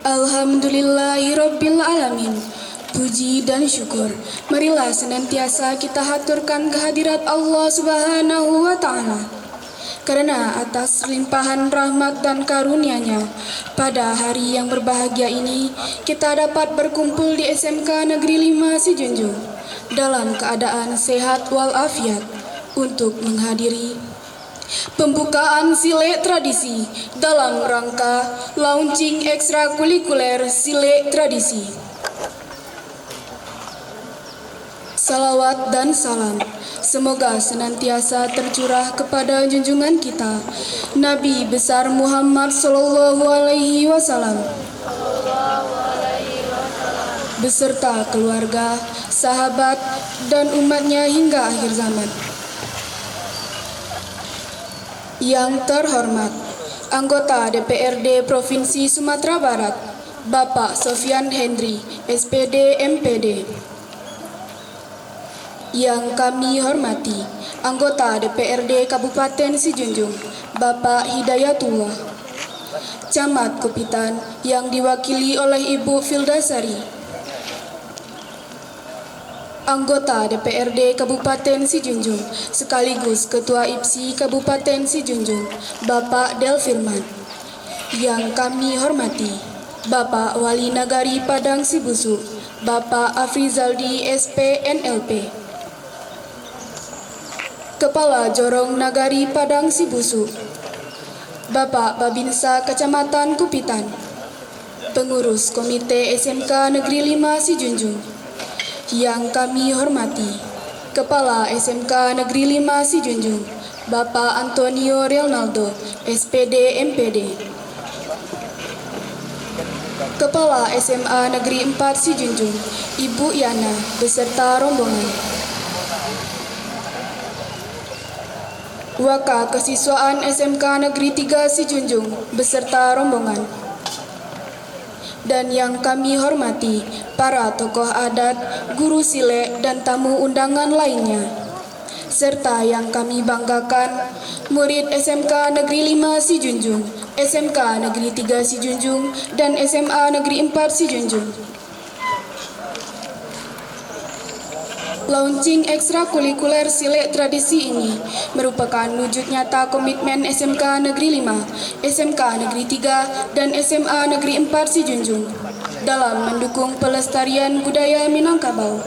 Alhamdulillahirabbil alamin. Puji dan syukur marilah senantiasa kita haturkan kehadirat Allah Subhanahu wa taala. Karena atas limpahan rahmat dan karunia-Nya, pada hari yang berbahagia ini kita dapat berkumpul di SMK Negeri 5 Sijunjung dalam keadaan sehat walafiat untuk menghadiri pembukaan Sile Tradisi dalam rangka launching ekstrakurikuler Sile Tradisi. Salawat dan salam semoga senantiasa tercurah kepada junjungan kita Nabi besar Muhammad sallallahu alaihi wasallam beserta keluarga, sahabat, dan umatnya hingga akhir zaman. Yang terhormat anggota DPRD Provinsi Sumatera Barat, Bapak Sofyan Hendri, SPD MPD. Yang kami hormati anggota DPRD Kabupaten Sijunjung, Bapak Hidayatullah. Camat Kupitan yang diwakili oleh Ibu Fildasari. Anggota DPRD Kabupaten Sijunjung sekaligus Ketua IPSI Kabupaten Sijunjung, Bapak Del Firman. Yang kami hormati Bapak Wali Nagari Padang Sibusu, Bapak Afrizaldi SP NLP. Kepala Jorong Nagari Padang Sibusu, Bapak Babinsa Kecamatan Kupitan. Pengurus Komite SMK Negeri 5 Sijunjung. Yang kami hormati Kepala SMK Negeri 5 Sijunjung, Bapak Antonio Ronaldo, SPD MPD. Kepala SMA Negeri 4 Sijunjung, Ibu Yana beserta rombongan. Waka Kesiswaan SMK Negeri 3 Sijunjung beserta rombongan. Dan yang kami hormati para tokoh adat, guru sile, dan tamu undangan lainnya. Serta yang kami banggakan, murid SMK Negeri 5 Sijunjung, SMK Negeri 3 Sijunjung, dan SMA Negeri 4 Sijunjung. Launching ekstrakurikuler Sile Tradisi ini merupakan wujud nyata komitmen SMK Negeri 5, SMK Negeri 3, dan SMA Negeri 4 Sijunjung dalam mendukung pelestarian budaya Minangkabau,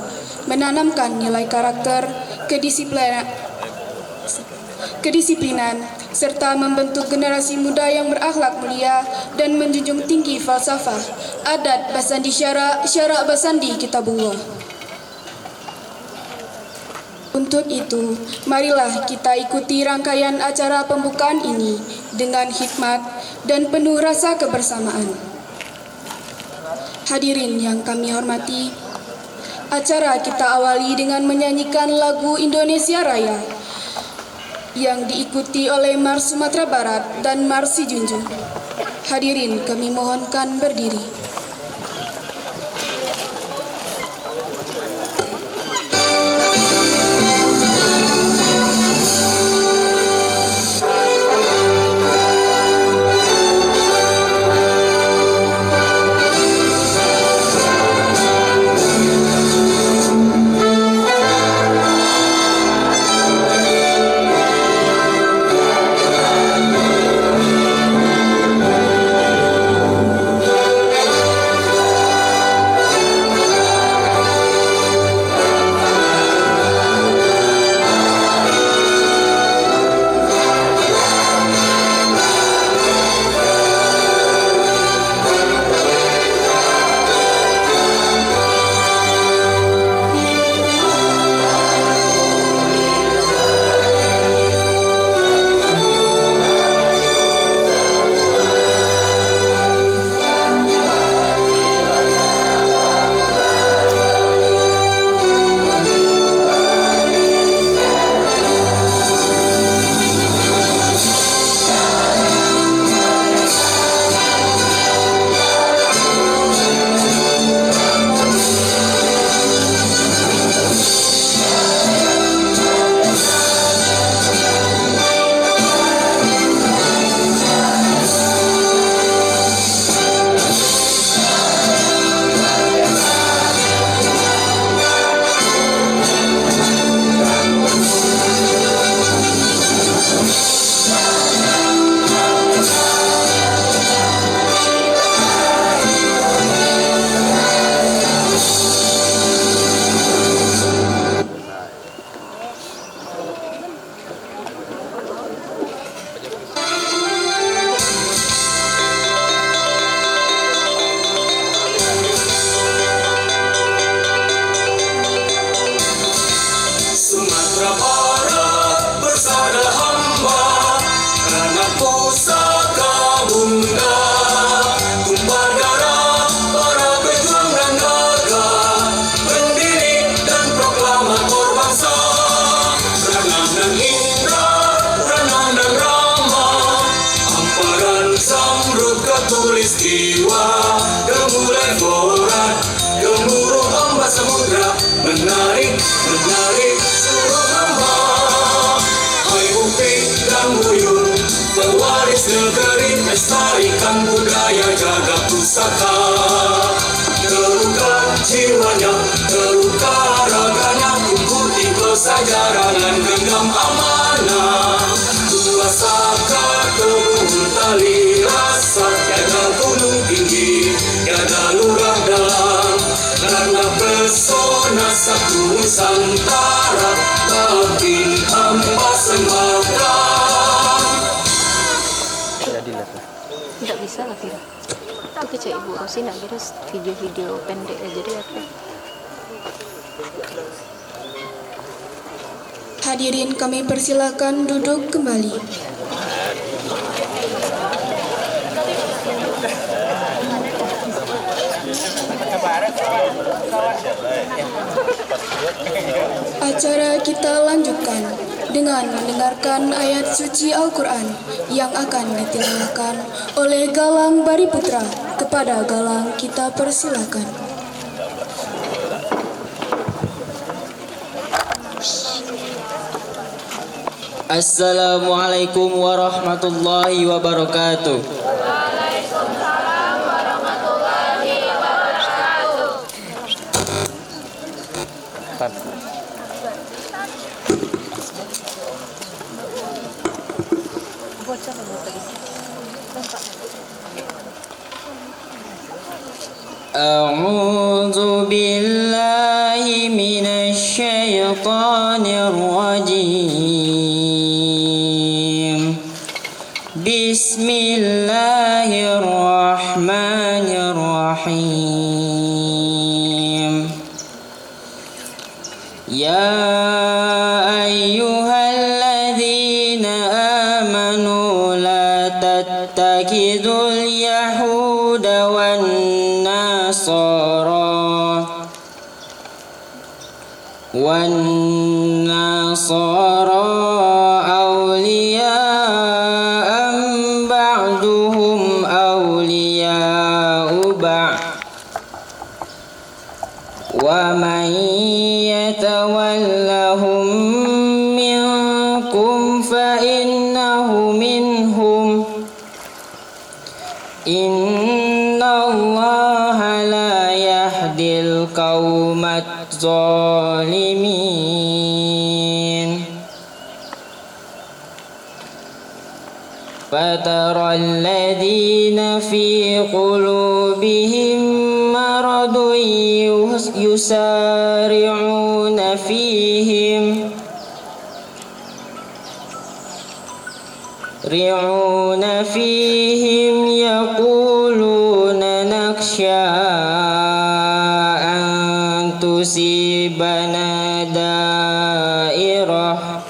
menanamkan nilai karakter, kedisiplinan, serta membentuk generasi muda yang berakhlak mulia dan menjunjung tinggi falsafah, adat Basandi Syara Basandi Kitabullah. Untuk itu, marilah kita ikuti rangkaian acara pembukaan ini dengan hikmat dan penuh rasa kebersamaan. Hadirin yang kami hormati, acara kita awali dengan menyanyikan lagu Indonesia Raya yang diikuti oleh Mars Sumatera Barat dan Mars Sijunjung. Hadirin kami mohonkan berdiri. menarik seluruh hamba. Hai Upik dan Buyut, pewaris negeri, lestarikan budaya, jaga pusaka. Terluka jiwanya, terluka raganya, ikuti kesajaranan genggam amanah. Saka tubuh tali rasa, tiada gunung tinggi, tiada lurah dalam, karena pesona satu Nusantara, batin hamba sembahkan. Tidak bisa lah Fira. Itu kecil Ibu Rosi tidak kira video-video pendek aja deh apa. Hadirin kami persilakan duduk kembali. Acara kita lanjutkan dengan mendengarkan ayat suci Al-Quran yang akan ditilawahkan oleh Galang Bariputra. Kepada Galang kita persilakan. Assalamualaikum warahmatullahi wabarakatuh. Waalaikumsalam warahmatullahi wabarakatuh. A'udzu billahi minasy syaithanir rajim. Bismillahirrahmanirrahim. Ya ayyuhalladzina amanu la tattakidul yahuda wan nasara awliya'an ba'duhum awliya'u ba'd wa man yatawallahum minkum fa innahu minhum innallaha la yahdil qaumat zalimin. Fatara alladhina fi qulubihim maradun yusari'una fihim yaquluna nakhsha an tusibana dairah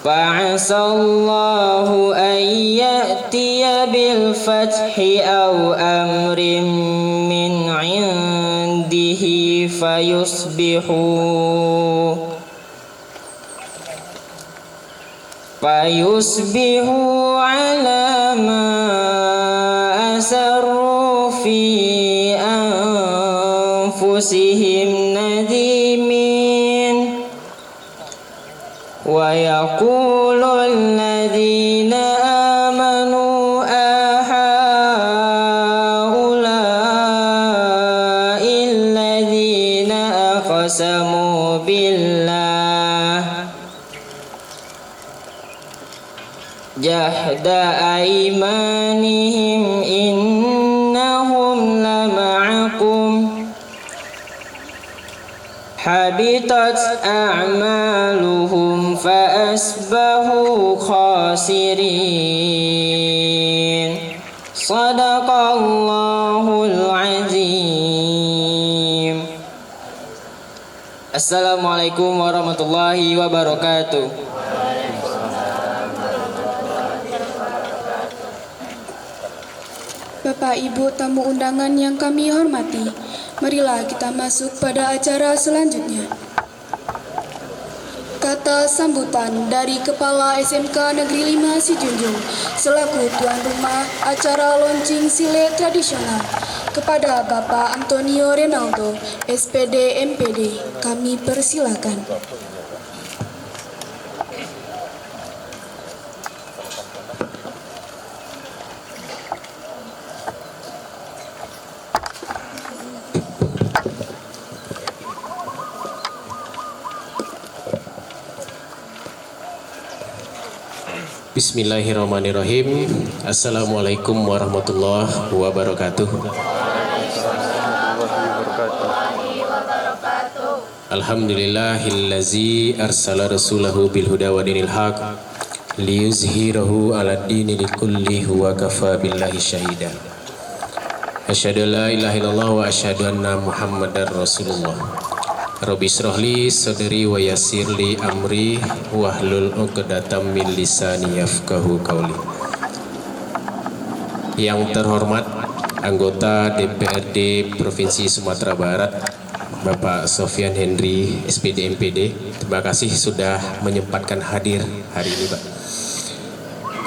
fa'asallahu an ya'tiya bil fathi aw amrin min 'indihi fayusbihu ala ma asarru fi anfusihim nadimin wa yaqulu alladhina amanu ahaula'i alladhina aqsamu billah jahda aimanihim innahum lama'akum habitat a'maluhum fa asbahu khasirin. Sadaqallahul azim. Assalamualaikum warahmatullahi wabarakatuh. Bapak Ibu tamu undangan yang kami hormati, marilah kita masuk pada acara selanjutnya. Kata sambutan dari Kepala SMK Negeri 5 Sijunjung selaku tuan rumah acara launching silet tradisional Kepada Bapak Antonio Renaldo, SPD MPD, kami persilakan. Bismillahirrahmanirrahim. Assalamualaikum warahmatullahi wabarakatuh. Alhamdulillahillazi arsala rasulahu bil huda wa dinil haq liyuzhirahu ala dini likulli huwa kafa billahi syahida. Asyhadu an la ilaha illallah wa asyhadu anna muhammadar rasulullah. Rabbi shrahli sadri wa yassirli amri wahlul 'uqdatam min lisani yafqahu qauli. Yang terhormat anggota DPRD Provinsi Sumatera Barat Bapak Sofyan Henry SPD MPD, terima kasih sudah menyempatkan hadir hari ini, Pak.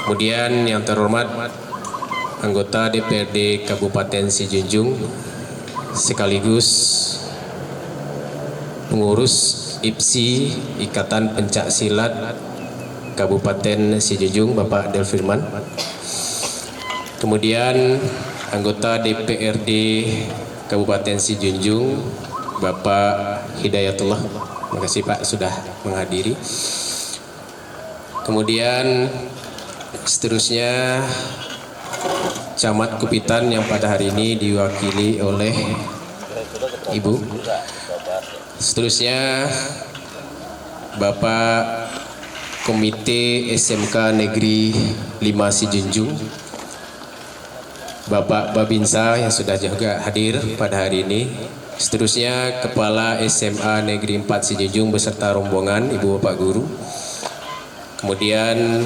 Kemudian yang terhormat anggota DPRD Kabupaten Sijunjung sekaligus pengurus IPSI Ikatan Pencak Silat Kabupaten Sijunjung Bapak Del Firman. Kemudian anggota DPRD Kabupaten Sijunjung Bapak Hidayatullah. Terima kasih Pak sudah menghadiri. Kemudian seterusnya Camat Kupitan yang pada hari ini diwakili oleh Ibu. Seterusnya Bapak Komite SMK Negeri 5 Sijunjung, Bapak Babinsa yang sudah juga hadir pada hari ini. Seterusnya Kepala SMA Negeri 4 Sijunjung beserta rombongan Ibu Bapak Guru. Kemudian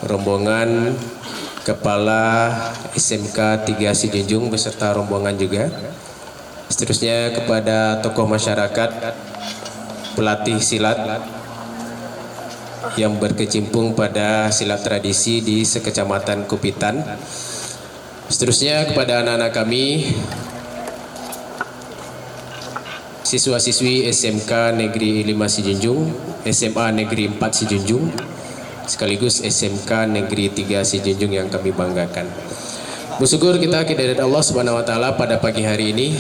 rombongan Kepala SMK 3 Sijunjung beserta rombongan juga. Seterusnya kepada tokoh masyarakat, pelatih silat yang berkecimpung pada silat tradisi di sekecamatan Kupitan. Seterusnya kepada anak-anak kami, siswa-siswi SMK Negeri 5 Sijunjung, SMA Negeri 4 Sijunjung, sekaligus SMK Negeri 3 Sijunjung yang kami banggakan. Bersyukur kita kehadirat Allah Subhanahu wa taala pada pagi hari ini,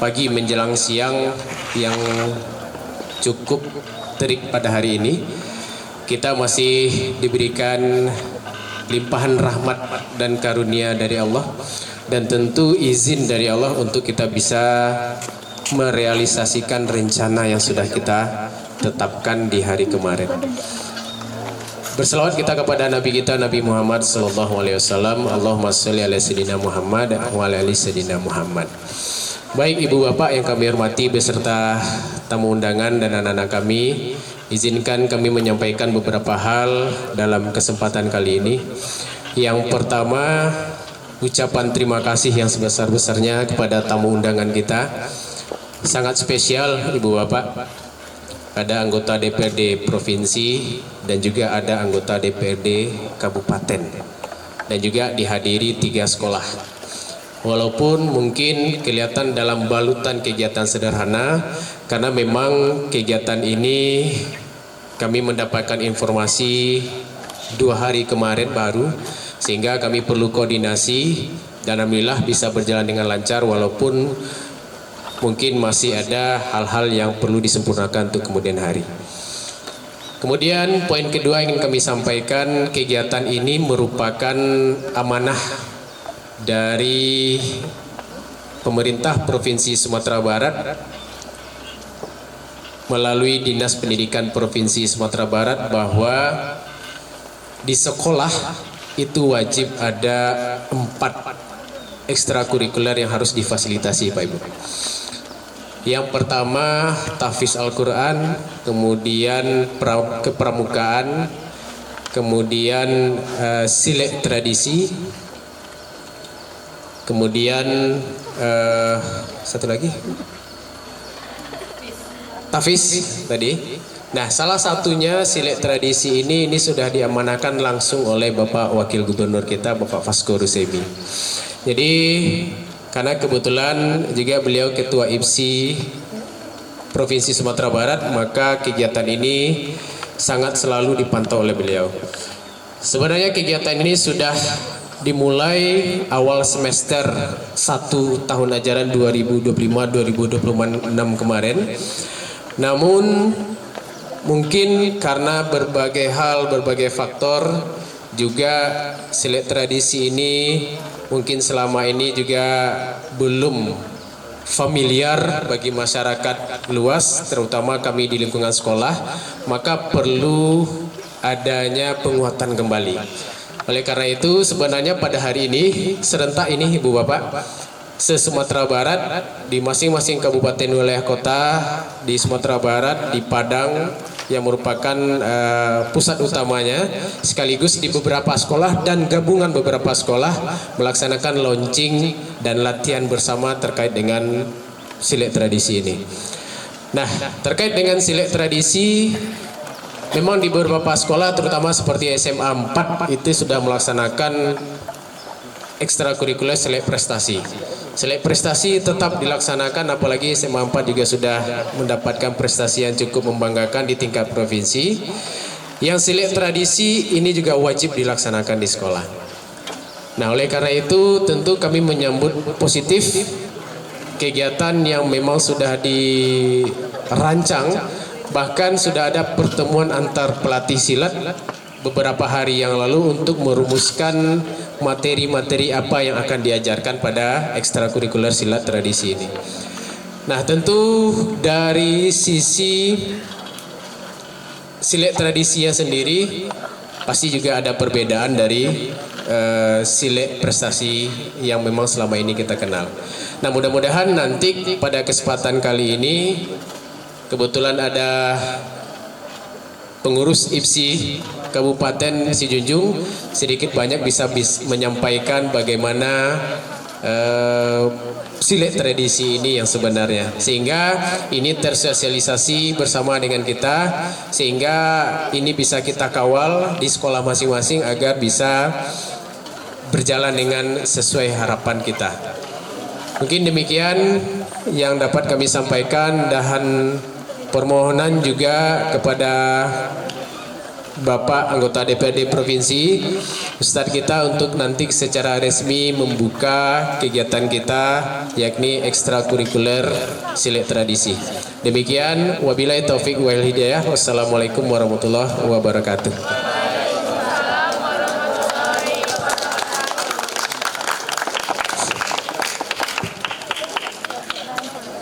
pagi menjelang siang yang cukup terik pada hari ini, kita masih diberikan limpahan rahmat dan karunia dari Allah, dan tentu izin dari Allah untuk kita bisa merealisasikan rencana yang sudah kita tetapkan di hari kemarin. Berselawat kita kepada Nabi kita Nabi Muhammad SAW. Allahumma sholli ala sayyidina Muhammad wa ala ali sayyidina Muhammad. Baik Ibu Bapak yang kami hormati beserta tamu undangan dan anak-anak kami, izinkan kami menyampaikan beberapa hal dalam kesempatan kali ini. Yang pertama, ucapan terima kasih yang sebesar-besarnya kepada tamu undangan kita. Sangat spesial Ibu Bapak, ada anggota DPRD Provinsi dan juga ada anggota DPRD Kabupaten, dan juga dihadiri 3 sekolah. Walaupun mungkin kelihatan dalam balutan kegiatan sederhana, karena memang kegiatan ini kami mendapatkan informasi 2 hari kemarin baru, sehingga kami perlu koordinasi, dan alhamdulillah bisa berjalan dengan lancar walaupun mungkin masih ada hal-hal yang perlu disempurnakan untuk kemudian hari. Kemudian poin kedua ingin kami sampaikan, kegiatan ini merupakan amanah dari pemerintah Provinsi Sumatera Barat melalui Dinas Pendidikan Provinsi Sumatera Barat, bahwa di sekolah itu wajib ada 4 ekstrakurikuler yang harus difasilitasi Pak Ibu. Yang pertama tahfiz Al-Quran, kemudian kepramukaan, kemudian silat tradisi, kemudian satu lagi tahfiz tadi. Nah, salah satunya silat tradisi ini sudah diamanahkan langsung oleh Bapak Wakil Gubernur kita, Bapak Fasko Rusemi. Jadi karena kebetulan juga beliau Ketua IPSI Provinsi Sumatera Barat, maka kegiatan ini sangat selalu dipantau oleh beliau. Sebenarnya kegiatan ini sudah dimulai awal semester 1 tahun ajaran 2025-2026 kemarin. Namun mungkin karena berbagai hal, berbagai faktor, juga silet tradisi ini mungkin selama ini juga belum familiar bagi masyarakat luas, terutama kami di lingkungan sekolah, maka perlu adanya penguatan kembali. Oleh karena itu sebenarnya pada hari ini serentak ini Ibu Bapak, se-Sumatera Barat di masing-masing kabupaten wilayah kota di Sumatera Barat, di Padang yang merupakan pusat utamanya, sekaligus di beberapa sekolah dan gabungan beberapa sekolah melaksanakan launching dan latihan bersama terkait dengan silet tradisi ini. Nah, terkait dengan silet tradisi, memang di beberapa sekolah terutama seperti SMA 4 itu sudah melaksanakan ekstrakurikuler silet prestasi. Silet prestasi tetap dilaksanakan, apalagi SMA 4 juga sudah mendapatkan prestasi yang cukup membanggakan di tingkat provinsi. Yang silet tradisi ini juga wajib dilaksanakan di sekolah. Nah, oleh karena itu tentu kami menyambut positif kegiatan yang memang sudah dirancang, bahkan sudah ada pertemuan antar pelatih silat beberapa hari yang lalu untuk merumuskan materi-materi apa yang akan diajarkan pada ekstrakurikuler silat tradisi ini. Nah, tentu dari sisi silet tradisinya sendiri pasti juga ada perbedaan dari silet prestasi yang memang selama ini kita kenal. Nah, mudah-mudahan nanti pada kesempatan kali ini kebetulan ada pengurus IPSI Kabupaten Sijunjung sedikit banyak bisa menyampaikan bagaimana silet tradisi ini yang sebenarnya, sehingga ini tersosialisasi bersama dengan kita, sehingga ini bisa kita kawal di sekolah masing-masing agar bisa berjalan dengan sesuai harapan kita. Mungkin demikian yang dapat kami sampaikan, dan permohonan juga kepada Bapak anggota DPRD Provinsi, Ustadz kita untuk nanti secara resmi membuka kegiatan kita, yakni ekstrakurikuler silet tradisi. Demikian, wabillahi taufik wal hidayah. Wassalamualaikum warahmatullahi wabarakatuh.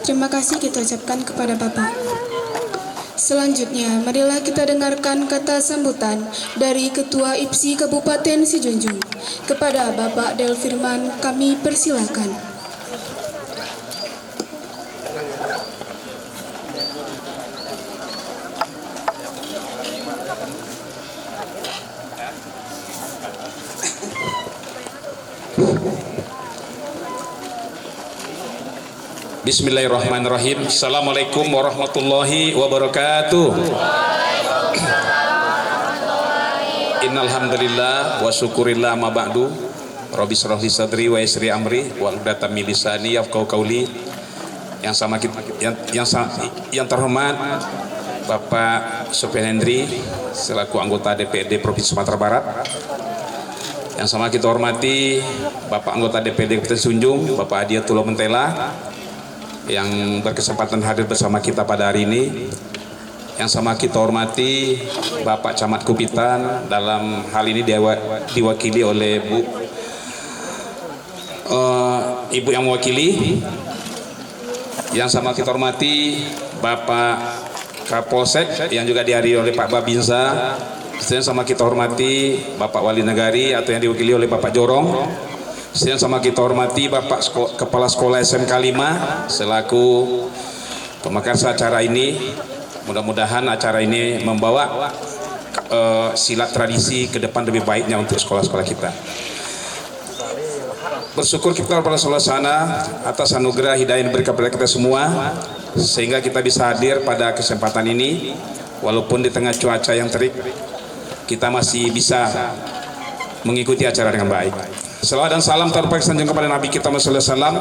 Terima kasih kita ucapkan kepada Bapak. Selanjutnya, marilah kita dengarkan kata sambutan dari Ketua IPSI Kabupaten Sijunjung. Kepada Bapak Del Firman, kami persilakan. Bismillahirrahmanirrahim. Assalamualaikum warahmatullahi wabarakatuh. Innalhamdulillah wa syukurillah ma ba'du. Rabbi shrah li sadri wa yassir amri wa hludatan min lisani yafqahu qawli. Yang terhormat Bapak Sofyan Hendri selaku anggota DPRD Provinsi Sumatera Barat. Yang sama kita hormati Bapak anggota DPRD Kabupaten Sijunjung, Bapak Adiatullah Mentela, yang berkesempatan hadir bersama kita pada hari ini. Yang sama kita hormati Bapak Camat Kupitan, dalam hal ini diwakili oleh Ibu yang mewakili. Yang sama kita hormati Bapak Kapolsek yang juga dihadiri oleh Pak Babinsa. Yang sama kita hormati Bapak Wali Negari atau yang diwakili oleh Bapak Jorong. Yang sama kita hormati Bapak Kepala Sekolah SMK 5 selaku pemakarsa acara ini. Mudah-mudahan acara ini membawa silat tradisi ke depan lebih baiknya untuk sekolah-sekolah kita. Bersyukur kita kepada Allah sana atas anugerah hidayah yang diberikan kepada kita semua, sehingga kita bisa hadir pada kesempatan ini. Walaupun di tengah cuaca yang terik, kita masih bisa mengikuti acara dengan baik. Salawat dan salam terbaik sanjung kepada Nabi kita Muhammad SAW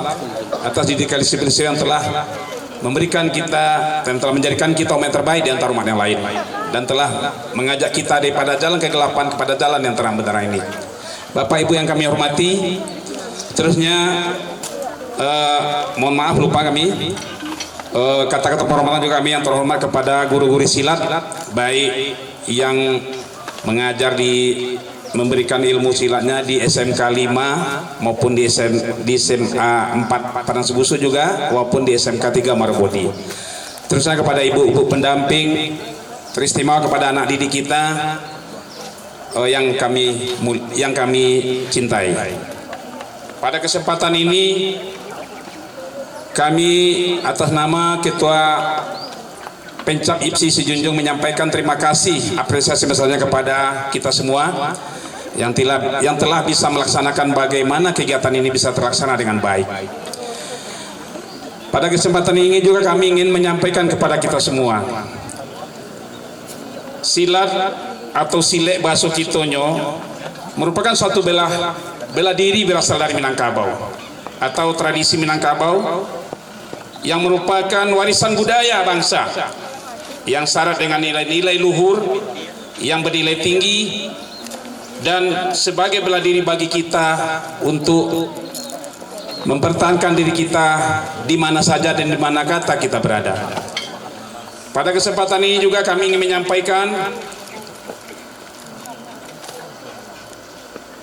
atas didikan disiplin yang telah memberikan kita dan telah menjadikan kita umat terbaik di antara umat yang lain dan telah mengajak kita daripada jalan kegelapan kepada jalan yang terang benderang ini. Bapak Ibu yang kami hormati, terusnya mohon maaf lupa kami kata-kata penghormatan juga kami yang terhormat kepada guru-guru silat baik yang mengajar memberikan ilmu silatnya di SMK 5 maupun di SMA 4 Padang Sebusu juga maupun di SMK 3 Marabodi. Terusnya kepada ibu-ibu pendamping teristimewa kepada anak didik kita yang kami cintai. Pada kesempatan ini kami atas nama Ketua Pencap IPSI Sijunjung menyampaikan terima kasih apresiasi besarnya kepada kita semua yang telah bisa melaksanakan bagaimana kegiatan ini bisa terlaksana dengan baik. Pada kesempatan ini juga kami ingin menyampaikan kepada kita semua, silat atau silek bahasa Kitonyo merupakan suatu bela diri berasal dari Minangkabau atau tradisi Minangkabau yang merupakan warisan budaya bangsa yang syarat dengan nilai-nilai luhur yang bernilai tinggi dan sebagai bela diri bagi kita untuk mempertahankan diri kita di mana saja dan di mana kata kita berada. Pada kesempatan ini juga kami ingin menyampaikan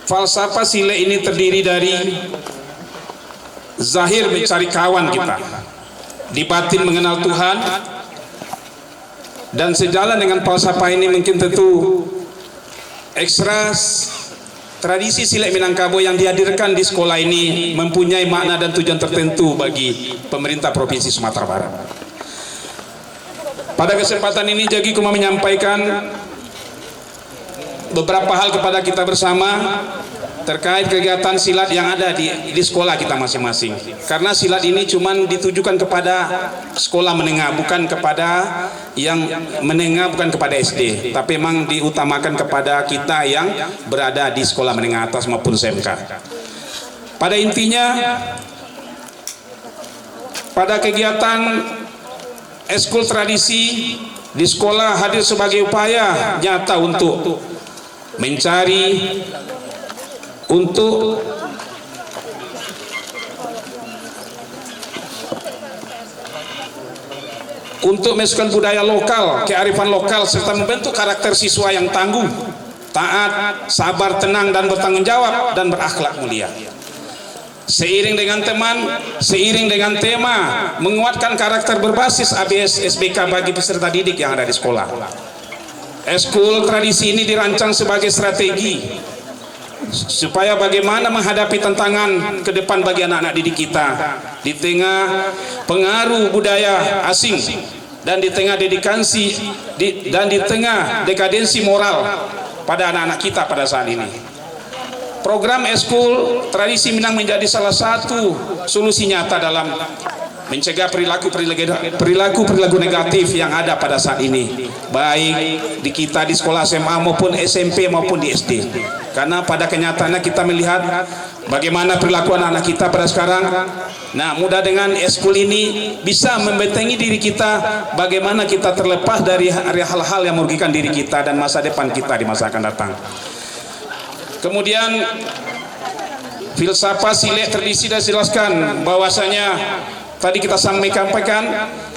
falsafah silek ini terdiri dari zahir mencari kawan kita, di batin mengenal Tuhan, dan sejalan dengan falsafah ini mungkin tentu ekstras tradisi silek Minangkabau yang dihadirkan di sekolah ini mempunyai makna dan tujuan tertentu bagi pemerintah Provinsi Sumatera Barat. Pada kesempatan ini Jagi Kuma menyampaikan beberapa hal kepada kita bersama terkait kegiatan silat yang ada di sekolah kita masing-masing. Karena silat ini cuma ditujukan kepada sekolah menengah, bukan kepada yang menengah, bukan kepada SD, tapi memang diutamakan kepada kita yang berada di sekolah menengah atas maupun SMK. Pada intinya, pada kegiatan eskul tradisi di sekolah hadir sebagai upaya nyata untuk mencari, untuk memasukkan budaya lokal, kearifan lokal, serta membentuk karakter siswa yang tangguh, taat, sabar, tenang, dan bertanggung jawab, dan berakhlak mulia. Seiring dengan tema menguatkan karakter berbasis ABS SBK bagi peserta didik yang ada di sekolah. Eskul tradisi ini dirancang sebagai strategi supaya bagaimana menghadapi tantangan ke depan bagi anak-anak didik kita di tengah pengaruh budaya asing dan di tengah dan di tengah dekadensi moral pada anak-anak kita pada saat ini. Program eskul tradisi Minang menjadi salah satu solusi nyata dalam mencegah perilaku negatif yang ada pada saat ini, baik di kita di sekolah SMA maupun SMP maupun di SD. Karena pada kenyataannya kita melihat bagaimana perilaku anak-anak kita pada sekarang. Nah, mudah dengan eskul ini bisa membentengi diri kita, bagaimana kita terlepas dari hal-hal yang merugikan diri kita dan masa depan kita di masa akan datang. Kemudian filsafat silek tradisi dan jelaskan bahwasanya tadi kita sampaikan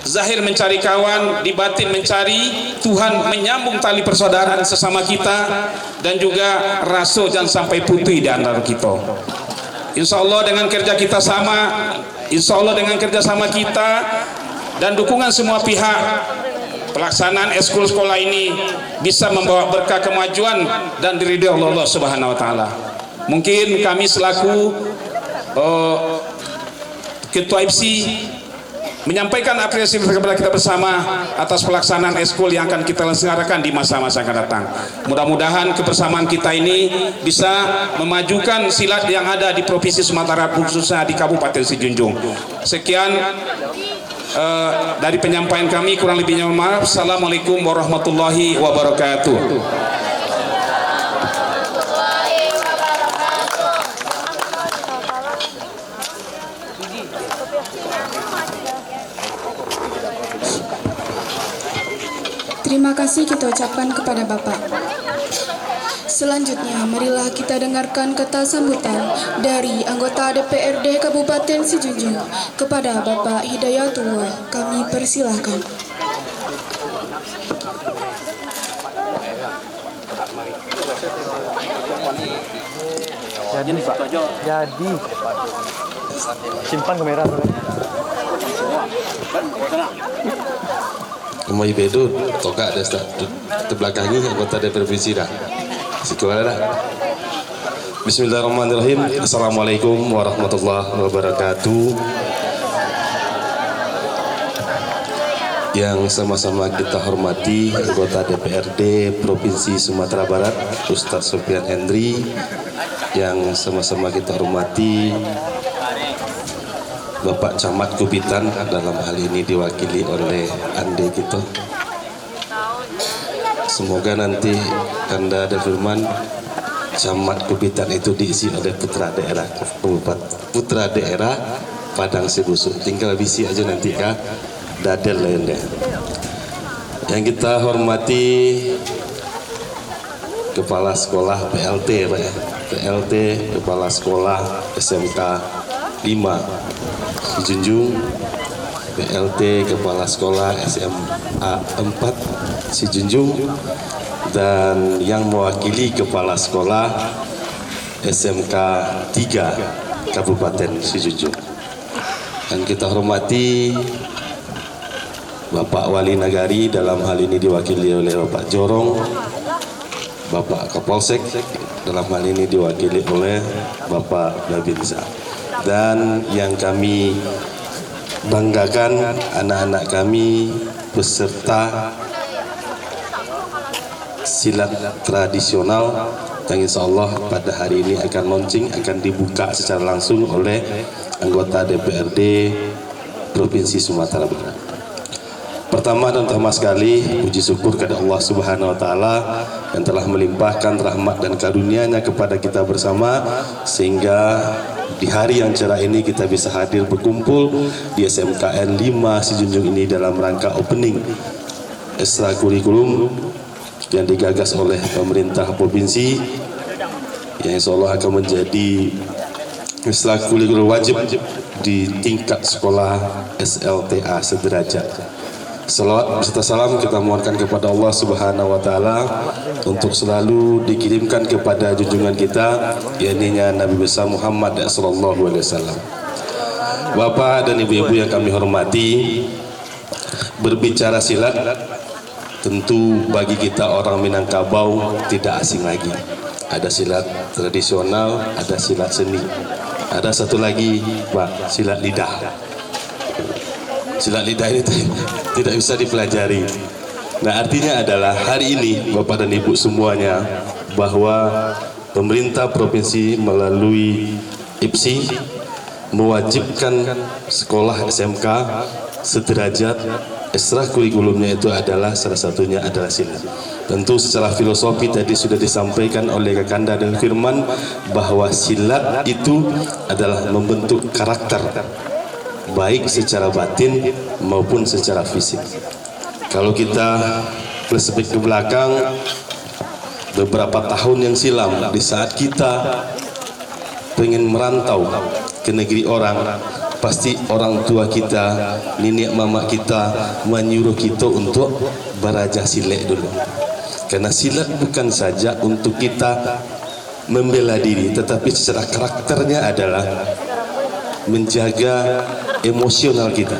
zahir mencari kawan, di batin mencari Tuhan, menyambung tali persaudaraan sesama kita, dan juga rasa jangan sampai putih di antara kita. Insya Allah dengan kerja kita kita dan dukungan semua pihak, pelaksanaan eskul sekolah ini bisa membawa berkah kemajuan dan diridhoi Allah Subhanahu wa taala. Mungkin kami selaku Ketua IPSI menyampaikan apresiasi kepada kita bersama atas pelaksanaan eskul yang akan kita laksanakan di masa-masa akan datang. Mudah-mudahan kebersamaan kita ini bisa memajukan silat yang ada di Provinsi Sumatera Barat, khususnya di Kabupaten Sijunjung. Sekian dari penyampaian kami, kurang lebihnya mohon maaf. Assalamualaikum warahmatullahi wabarakatuh. Terima kasih kita ucapkan kepada Bapak. Selanjutnya, marilah kita dengarkan kata sambutan dari anggota DPRD Kabupaten Sijunjung kepada Bapak Hidayatullah. Kami persilahkan. Jadi Pak. Jadi. Simpan kamera. Kemai bedu, toka ada terbelakangi anggota DPR Provinsi dah. Sekolah dah. Bismillahirrahmanirrahim. Assalamualaikum warahmatullahi wabarakatuh. Yang sama-sama kita hormati anggota DPRD Provinsi Sumatera Barat, Ustadz Sofian Hendri. Yang sama-sama kita hormati Bapak Camat Kubitan, dalam hal ini diwakili oleh Ande kita. Semoga nanti Anda ada firman Camat Kubitan itu diisi oleh putra daerah Padang Sebusuk. Tinggal bisi aja nanti kah dadel lainnya. Yang kita hormati Kepala Sekolah PLT, Pak ya. PLT Kepala Sekolah SMK 5 Sijunjung, PLT Kepala Sekolah SMA 4 Sijunjung, dan yang mewakili Kepala Sekolah SMK 3 Kabupaten Sijunjung. Dan kita hormati Bapak Wali Nagari, dalam hal ini diwakili oleh Bapak Jorong, Bapak Kapolsek, dalam hal ini diwakili oleh Bapak Babinsa. Dan yang kami banggakan, anak-anak kami peserta silat tradisional yang insya Allah pada hari ini akan launching, akan dibuka secara langsung oleh anggota DPRD Provinsi Sumatera Barat. Pertama dan utama sekali, puji syukur kepada Allah Subhanahu wa Ta'ala yang telah melimpahkan rahmat dan karunia-Nya kepada kita bersama, sehingga di hari yang cerah ini kita bisa hadir berkumpul di SMKN 5 Sijunjung ini dalam rangka opening ekstrakurikulum yang digagas oleh pemerintah provinsi, yang insya Allah akan menjadi ekstrakurikulum wajib di tingkat sekolah SLTA sederajat. Salawat serta salam kita mohonkan kepada Allah Subhanahu wa Ta'ala untuk selalu dikirimkan kepada junjungan kita, yakni Nabi besar Muhammad sallallahu alaihi wasallam. Bapak dan ibu-ibu yang kami hormati, berbicara silat tentu bagi kita orang Minangkabau tidak asing lagi. Ada silat tradisional, ada silat seni, ada satu lagi Pak, silat lidah. Silat lidah ini tidak bisa dipelajari. Nah, artinya adalah hari ini Bapak dan Ibu semuanya, bahwa pemerintah provinsi melalui IPSI mewajibkan sekolah SMK sederajat, ekstrakurikulumnya itu adalah salah satunya adalah silat. Tentu secara filosofi tadi sudah disampaikan oleh Kakanda dan Firman bahwa silat itu adalah membentuk karakter, baik secara batin maupun secara fisik. Kalau kita flashback ke belakang beberapa tahun yang silam, di saat kita pengen merantau ke negeri orang, pasti orang tua kita, nenek mama kita menyuruh kita untuk belajar silat dulu. Karena silat bukan saja untuk kita membela diri, tetapi secara karakternya adalah menjaga emosional kita.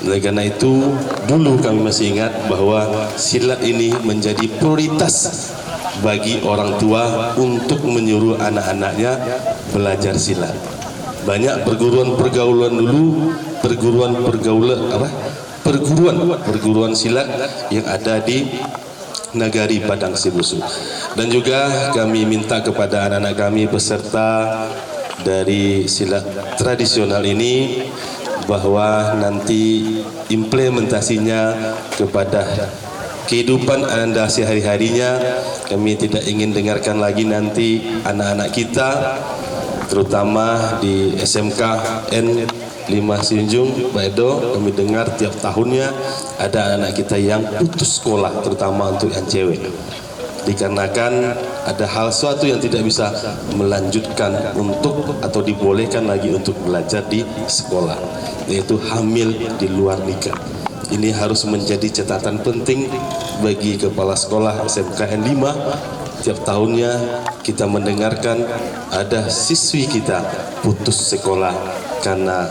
Oleh karena itu, dulu kami masih ingat bahwa silat ini menjadi prioritas bagi orang tua untuk menyuruh anak-anaknya belajar silat. Banyak perguruan pergaulan dulu, perguruan silat yang ada di Nagari Padang Sebusuk. Dan juga kami minta kepada anak-anak kami peserta dari silat tradisional ini bahwa nanti implementasinya kepada kehidupan Anda sehari-harinya, kami tidak ingin dengarkan lagi nanti anak-anak kita terutama di SMK N5 Sijunjung, Pak Edo, kami dengar tiap tahunnya ada anak kita yang putus sekolah, terutama untuk yang cewek. Dikarenakan ada hal suatu yang tidak bisa melanjutkan untuk atau dibolehkan lagi untuk belajar di sekolah, yaitu hamil di luar nikah. Ini harus menjadi catatan penting bagi kepala sekolah SMK N5. Tiap tahunnya kita mendengarkan ada siswi kita putus sekolah karena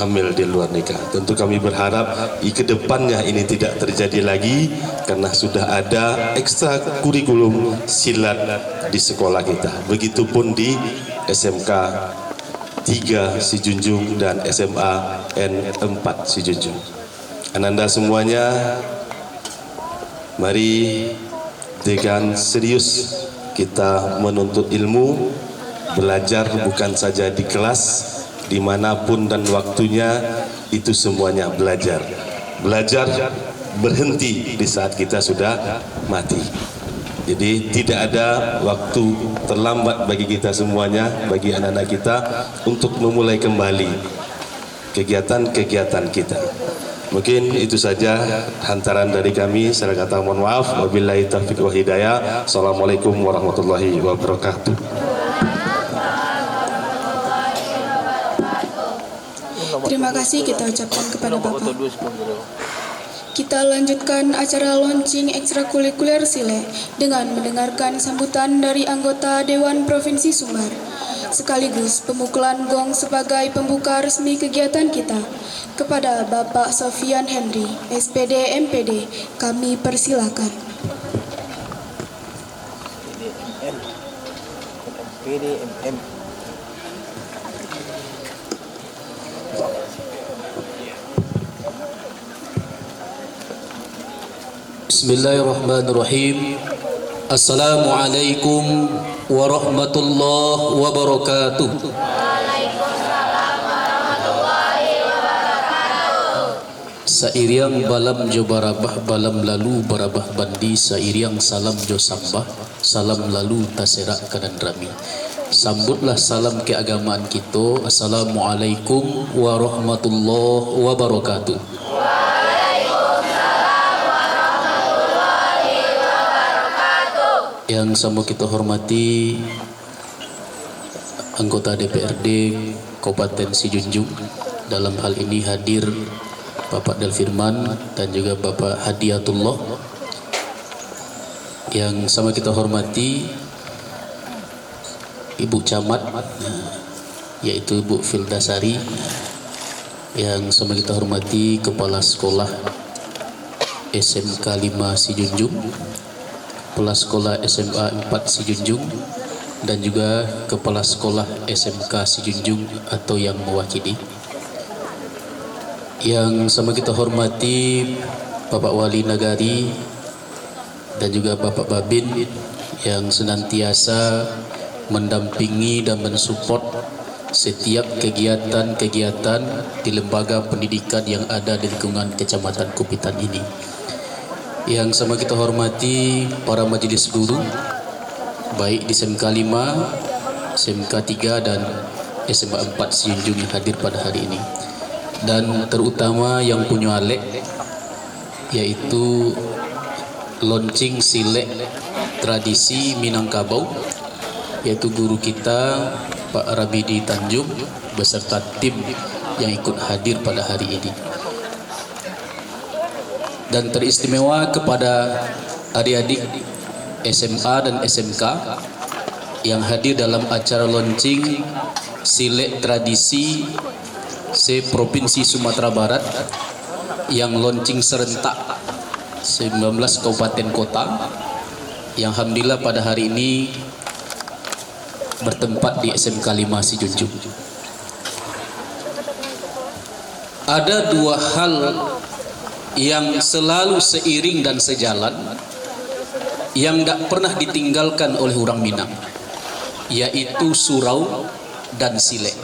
hamil di luar nikah. Tentu kami berharap ke depannya ini tidak terjadi lagi, karena sudah ada ekstra kurikulum silat di sekolah kita. Begitupun di SMK 3 Sijunjung dan SMA N4 Sijunjung. Ananda semuanya, mari dengan serius kita menuntut ilmu, belajar bukan saja di kelas, dimanapun dan waktunya, itu semuanya belajar. Belajar berhenti di saat kita sudah mati. Jadi tidak ada waktu terlambat bagi kita semuanya, bagi anak-anak kita untuk memulai kembali kegiatan-kegiatan kita. Mungkin itu saja hantaran dari kami. Saya kata mohon maaf. Wabillahi taufiq wa hidayah. Assalamualaikum warahmatullahi wabarakatuh. Terima kasih kita ucapkan kepada Bapak. Kita lanjutkan acara launching ekstrakurikuler Sile dengan mendengarkan sambutan dari anggota Dewan Provinsi Sumbar, sekaligus pemukulan gong sebagai pembuka resmi kegiatan kita. Kepada Bapak Sofian Henry, SPD MPD, kami persilakan. Bismillahirrahmanirrahim. Assalamualaikum warahmatullahi wabarakatuh. Waalaikumsalam warahmatullahi wabarakatuh. Sairiang balam jo barabah balam lalu barabah bandi, sairiang salam jo sambah salam lalu taserak kanan rami. Sambutlah salam keagamaan kita. Assalamualaikum warahmatullahi wabarakatuh. Yang sama kita hormati anggota DPRD Kabupaten Sijunjung, dalam hal ini hadir Bapak Delfirman dan juga Bapak Hadiatullah. Yang sama kita hormati Ibu Camat, yaitu Ibu Fildasari. Yang sama kita hormati Kepala Sekolah SMK 5 Sijunjung, Kepala Sekolah SMA 4 Sijunjung, dan juga Kepala Sekolah SMK Sijunjung atau yang mewakili. Yang sama kita hormati Bapak Wali Nagari dan juga Bapak Babin yang senantiasa mendampingi dan mensupport setiap kegiatan-kegiatan di lembaga pendidikan yang ada di lingkungan Kecamatan Kupitan ini. Yang sama kita hormati para majelis guru, baik di SMK 5, SMK 3 dan SMA 4 Sijunjung yang hadir pada hari ini. Dan terutama yang punya alek, yaitu launching silek tradisi Minangkabau, yaitu guru kita Pak Rabidi Tanjung beserta tim yang ikut hadir pada hari ini. Dan teristimewa kepada adik-adik SMA dan SMK yang hadir dalam acara launching silek tradisi se-Provinsi Sumatera Barat yang launching serentak 19 kabupaten kota, yang alhamdulillah pada hari ini bertempat di SMK 5 Sijunjung. Ada dua hal yang selalu seiring dan sejalan, yang tidak pernah ditinggalkan oleh orang Minang, yaitu surau dan silek.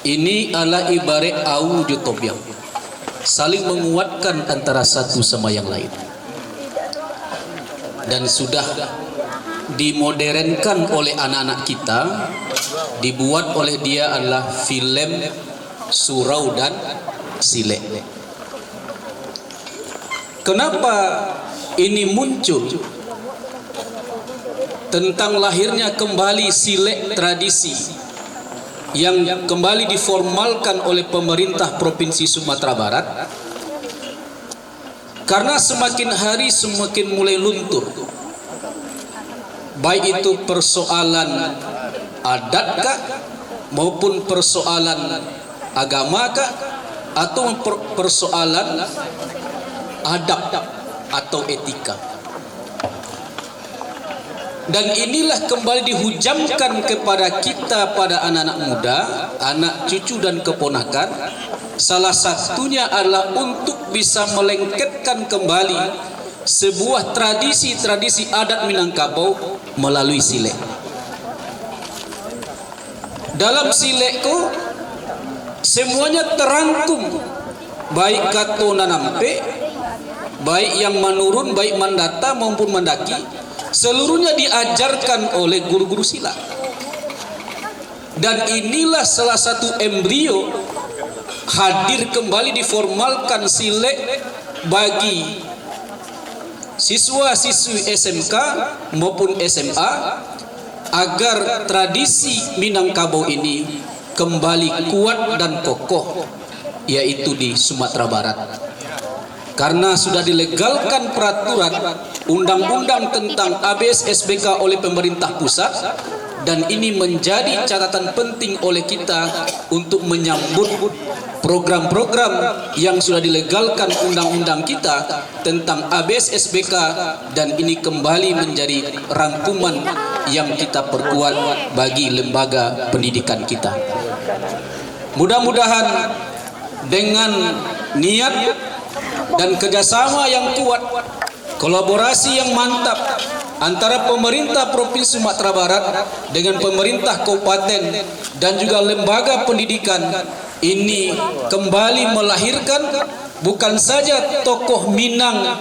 Ini adalah ibarat au jutobiang, saling menguatkan antara satu sama yang lain. Dan sudah dimodernkan oleh anak-anak kita, dibuat oleh dia adalah film surau dan silek. Kenapa ini muncul? Tentang lahirnya kembali silek tradisi yang kembali diformalkan oleh pemerintah Provinsi Sumatera Barat, karena semakin hari semakin mulai luntur, baik itu persoalan adatkah maupun persoalan agamakah atau persoalan adab atau etika. Dan inilah kembali dihujamkan kepada kita, pada anak-anak muda, anak cucu dan keponakan. Salah satunya adalah untuk bisa melengketkan kembali sebuah tradisi-tradisi adat Minangkabau melalui silek. Dalam silekku semuanya terangkum, baik kato nanampe, baik yang menurun, baik mandata maupun mendaki, seluruhnya diajarkan oleh guru-guru silat. Dan inilah salah satu embrio hadir kembali diformalkan silek bagi siswa-siswi SMK maupun SMA, agar tradisi Minangkabau ini kembali kuat dan kokoh, yaitu di Sumatera Barat. Karena sudah dilegalkan peraturan undang-undang tentang ABS SBK oleh pemerintah pusat, dan ini menjadi catatan penting oleh kita untuk menyambut program-program yang sudah dilegalkan undang-undang kita tentang ABS SBK, dan ini kembali menjadi rangkuman yang kita perkuat bagi lembaga pendidikan kita. Mudah-mudahan dengan niat dan kerjasama yang kuat, kolaborasi yang mantap antara pemerintah Provinsi Sumatera Barat dengan pemerintah kabupaten dan juga lembaga pendidikan, ini kembali melahirkan bukan saja tokoh Minang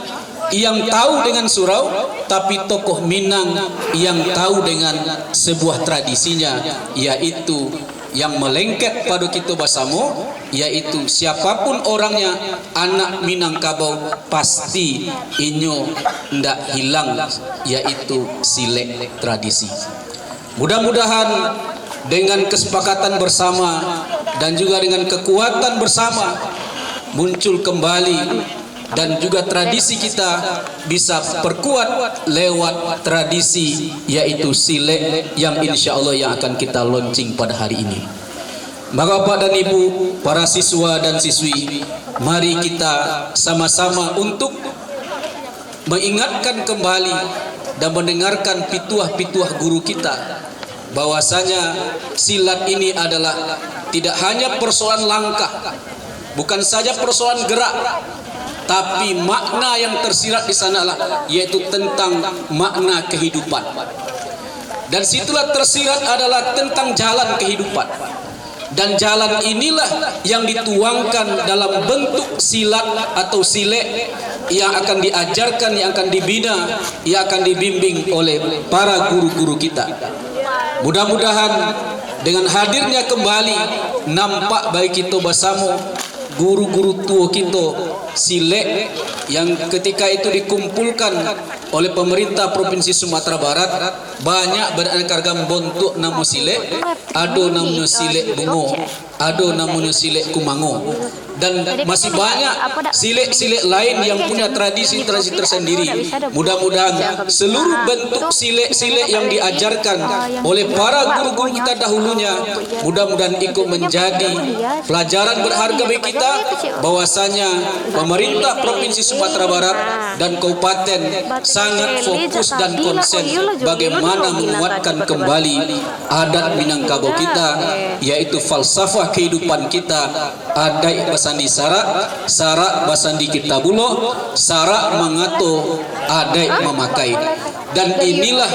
yang tahu dengan surau, tapi tokoh Minang yang tahu dengan sebuah tradisinya, yaitu yang melengket pada kita basamo, yaitu siapapun orangnya, anak Minangkabau pasti inyo ndak hilang, yaitu silek tradisi. Mudah-mudahan dengan kesepakatan bersama dan juga dengan kekuatan bersama muncul kembali, dan juga tradisi kita bisa perkuat lewat tradisi yaitu silek yang insya Allah yang akan kita launching pada hari ini. Maka Bapak dan Ibu, para siswa dan siswi, mari kita sama-sama untuk mengingatkan kembali dan mendengarkan pituah-pituah guru kita, bahwasanya silat ini adalah tidak hanya persoalan langkah, bukan saja persoalan gerak, tapi makna yang tersirat di sanalah yaitu tentang makna kehidupan. Dan situlah tersirat adalah tentang jalan kehidupan. Dan jalan inilah yang dituangkan dalam bentuk silat atau silek yang akan diajarkan, yang akan dibina, yang akan dibimbing oleh para guru-guru kita. Mudah-mudahan dengan hadirnya kembali nampak baik kita bersama guru-guru tua kita silek yang ketika itu dikumpulkan oleh pemerintah Provinsi Sumatera Barat, banyak beraneka ragam bentuk nama silek. Ada namanya silek bungo, ada namanya silek kumango, dan masih banyak silek-silek lain yang punya tradisi-tradisi tersendiri. Mudah-mudahan seluruh bentuk silek-silek yang diajarkan oleh para guru-guru kita dahulunya, mudah-mudahan ikut menjadi pelajaran berharga bagi kita, bahwasanya pemerintah Provinsi Sumatera Barat dan kabupaten sangat fokus dan konsen bagaimana menguatkan kembali adat Minangkabau kita, yaitu falsafah kehidupan kita, adat basandi sarak, sarak basandi kita bulo, sarak mengato, adat memakai. Dan inilah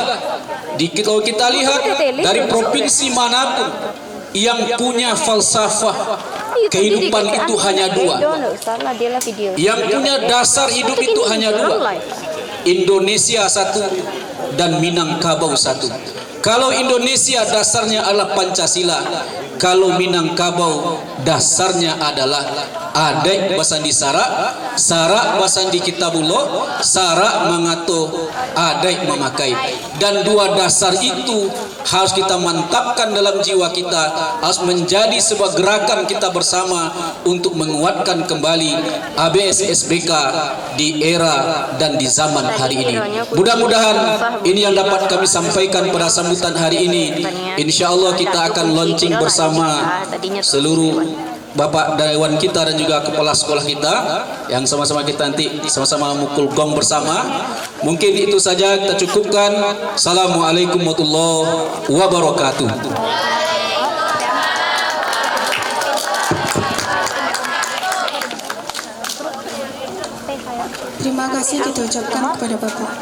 kalau kita lihat dari provinsi manapun yang punya falsafah kehidupan itu hanya dua, yang punya dasar hidup itu hanya dua. Indonesia satu, dan Minangkabau satu. Kalau Indonesia dasarnya adalah Pancasila, kalau Minangkabau dasarnya adalah Adek basandi Sara, Sara basandi Kitabullah, Sara mengato Adek memakai. Dan dua dasar itu harus kita mantapkan dalam jiwa kita, harus menjadi sebuah gerakan kita bersama untuk menguatkan kembali ABS SBK di era dan di zaman hari ini. Mudah-mudahan ini yang dapat kami sampaikan pada sambutan hari ini. Insya Allah kita akan launching bersama seluruh Bapak Dewan kita dan juga kepala sekolah kita, yang sama-sama kita nanti sama-sama mukul gong bersama. Mungkin itu saja kita cukupkan. Assalamualaikum warahmatullahi wabarakatuh. Terima kasih kita ucapkan kepada Bapak.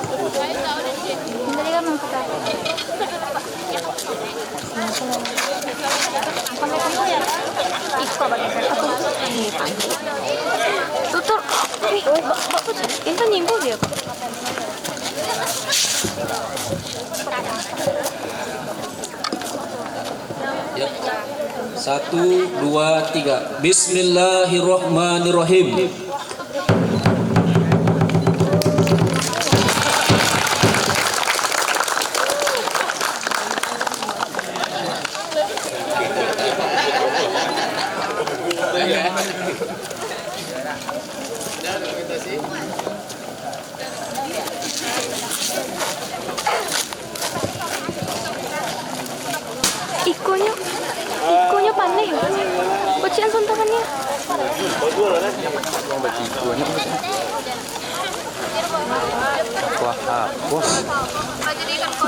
Tutur, itu nyimpu dia. Ya. 1, 2, 3. Bismillahirrahmanirrahim. Ikonya pandai. Bacaan suntakannya.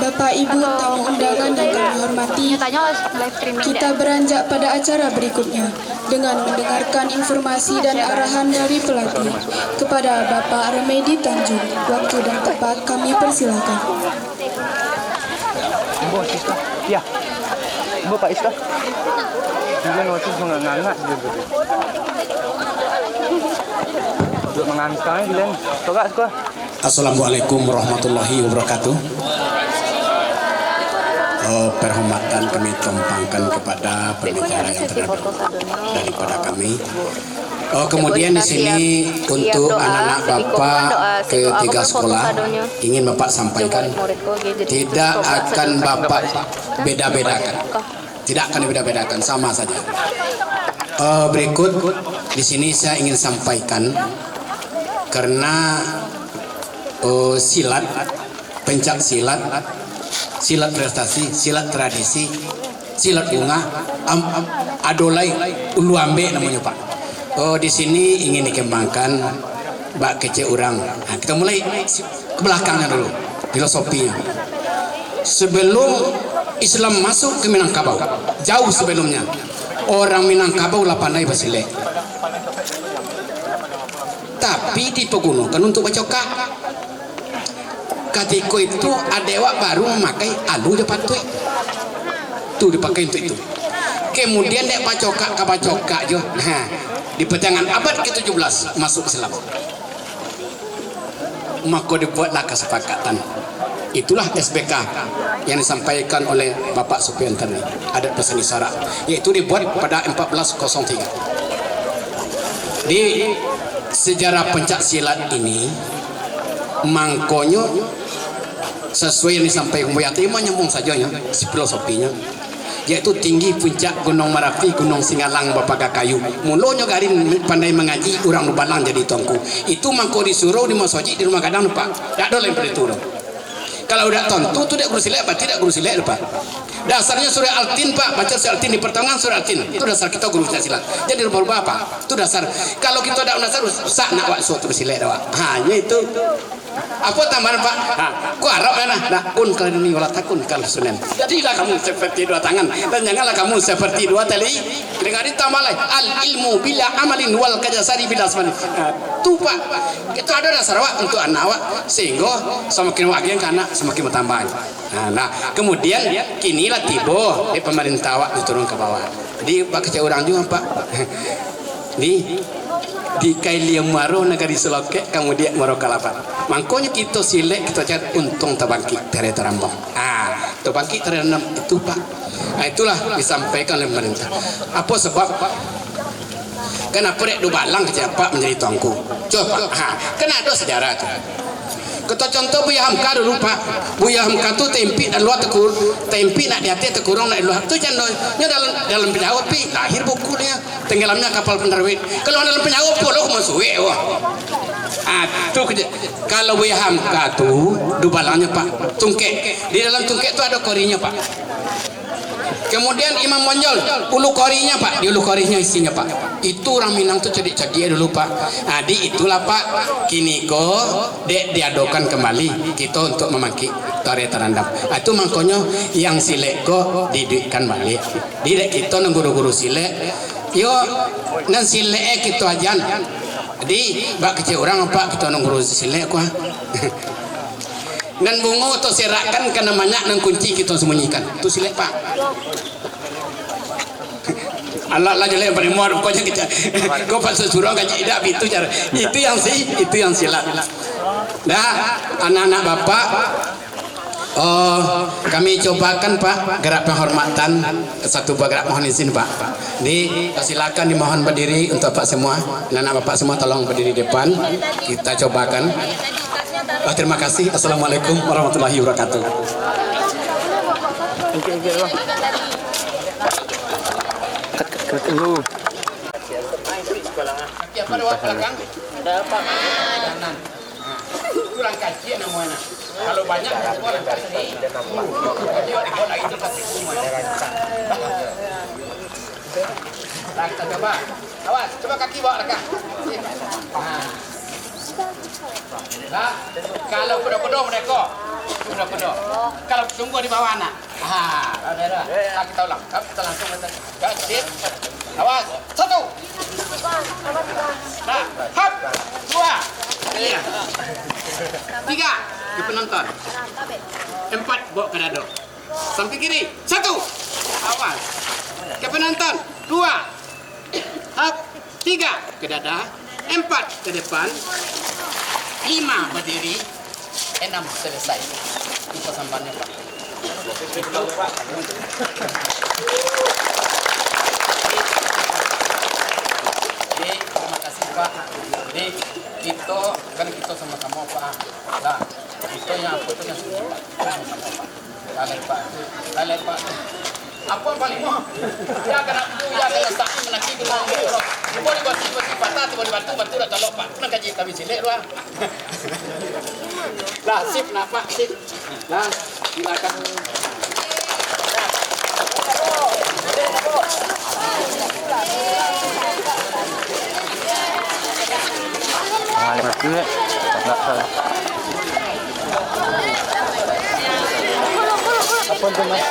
Bapak Ibu tamu undangan yang kami hormati, kita beranjak pada acara berikutnya dengan mendengarkan informasi dan arahan dari pelatih kepada Bapak Remedi Tanjung. Waktu dan tempat kami persilakan. Ya, Bapak Ista. Dia waktu mengangkat gitu. Duduk mengangkat Glen. Togak sekolah. Assalamualaikum warahmatullahi wabarakatuh. Perhormatan kami tumpangkan kepada pembicara yang terhadap daripada kami. Kemudian di sini untuk anak-anak Bapak ketiga sekolah ingin Bapak sampaikan, tidak akan Bapak beda-bedakan. Tidak akan dibeda-bedakan, sama saja. Berikut di sini saya ingin sampaikan karena silat, pencak silat, silat prestasi, silat tradisi, silat bunga, adolai ulu ambe namanya Pak. Di sini ingin dikembangkan bak kece orang. Nah, kita mulai ke belakangnya dulu, filosofinya. Sebelum Islam masuk ke Minangkabau, jauh sebelumnya orang Minangkabau lah pandai basile, tapi dipegunakan untuk bacokak. Ketika itu adewa baru memakai alu depan tuh dipakai untuk itu. Kemudian dek bacokak ke bacokak jo. Nah, di pertengahan abad ke-17 masuk Islam. Maka dibuatlah kesepakatan. Itulah SBK yang disampaikan oleh Bapak Supian tadi, adat Basandi Sara, yaitu dibuat pada 1403. Di sejarah pencak silat ini, mangkonyo sesuai yang disampaikan Buyati menyambung saja ya, filosofinya, yaitu tinggi puncak Gunung Merapi, Gunung Singalang, Bapak Kayu. Mulanya garin pandai mengaji, orang nubalang jadi tongku. Itu mangko disuruh di masjid di rumah kadang Pak, tak ada lain itu. Kalau udah tontu tu tidak guru silat apa tidak guru silat Pak. Dasarnya surah Al-Tin Pak, baca surah Al-Tin di pertengahan surah Al-Tin. Itu dasar kita guru silat. Jadi berubah apa? Itu dasar. Kalau kita ada dasar sak nak waktu tu silat Pak. Hanya itu. Apa tambahan Pak? Ku harap mana? Nah, kun kali ini wala takun kal sunan. Jadilah kamu seperti dua tangan dan janganlah kamu seperti dua tali. Dengan ditambah lagi al ilmu bila amalin wal kajasari bila asmani. Tu Pak, kita ada dasar Pak untuk anak Pak sehingga semakin wagen karena semakin bertambah. Nah, kemudian kinilah tiba di pemerintah Pak diturun ke bawah. Di Pak kecil orang juga Pak. Di Kailiam Maro negari Seloke kemudian Maro Kalapan. Mangkonya kita silek kita cari untung tabangki tere terambang. Tabangki tere enam itu Pak. Itulah disampaikan oleh pemerintah. Apa sebab Pak? Kenapa dek dubalang kerja Pak menjadi tuangku? Coba kena ada sejarah tu. Kita contoh Buya Hamka dulu Pak. Buya Hamka tu tempi dan luar tekur, tempi nak di hati tekurung nak di luar tu jangan dalam penjawab pi lahir buku dia tenggelamnya kapal penerbit. Kalau dalam penjawab puluh masuk tu kerja. Kalau Buya Hamka tu dubalangnya Pak tungkek. Di dalam tungkek tu ada korinya Pak. Kemudian Imam Monjol ulu korinya Pak, di ulu korinya isinya Pak. Itu orang Minang tuh cedik-cedik dulu Pak. Di itulah Pak kini dek diadokan kembali kita untuk memangki tari terandam. Itu makanya yang silek didikkan balik. Didek kita nang guru-guru silek. Yo nan silek kita ajan. Di bak kecil orang Pak kita nang guru silek kuah. Dan bungo atau serakan karena banyak nang kunci kita sembunyikan. Itu silek Pak. Allah jelek pada muar pokoknya kita. Kau pasal surau kaji tidak itu cara. Itu yang silat. Dah anak-anak Bapak. Kami cobakan Pak gerak penghormatan satu buah gerak mohon izin Pak. Silakan dimohon berdiri untuk Pak semua. Anak-anak Bapak semua tolong berdiri depan. Kita cobakan. Terima kasih. Assalamualaikum warahmatullahi wabarakatuh. Kat dulu. Siapa lewat belakang? Ada Pak. Kanan. Kurang kaji namanya. Kalau banyak orang kasih. Kalau itu kasih semua. Kita coba. Awas, coba kaki bawa dekat. Nah, kalau pedo-pedo mereka, pedo-pedo. Kalau sungguh di bawah anak. Ada. Kita ulang. Kita langsung kasih. Awas, 1. Nah, hop, 2. 3. Ke penonton. 4 bawa ke dado. Sampai kiri. 1. Awas. Ke penonton. 2. Hop. 3 ke dada. 4 ke depan. 5 berdiri. 6 selesai. Itu sampannya Pak. Terima kasih Pak. Jadi kita kan kita sama-sama Pak. Nah, itu yang fotonya sama-sama Pak. Kalian Pak. Apa paling mau? Ya kena letak menaki ke dalam itu. Boleh buat patah, boleh batu dah tolong Pak. Nak kaji kami silek lah. Lah sip nak Pak, sip. Nah, silakan. Lepas tu tak salah. Apa tu Mas?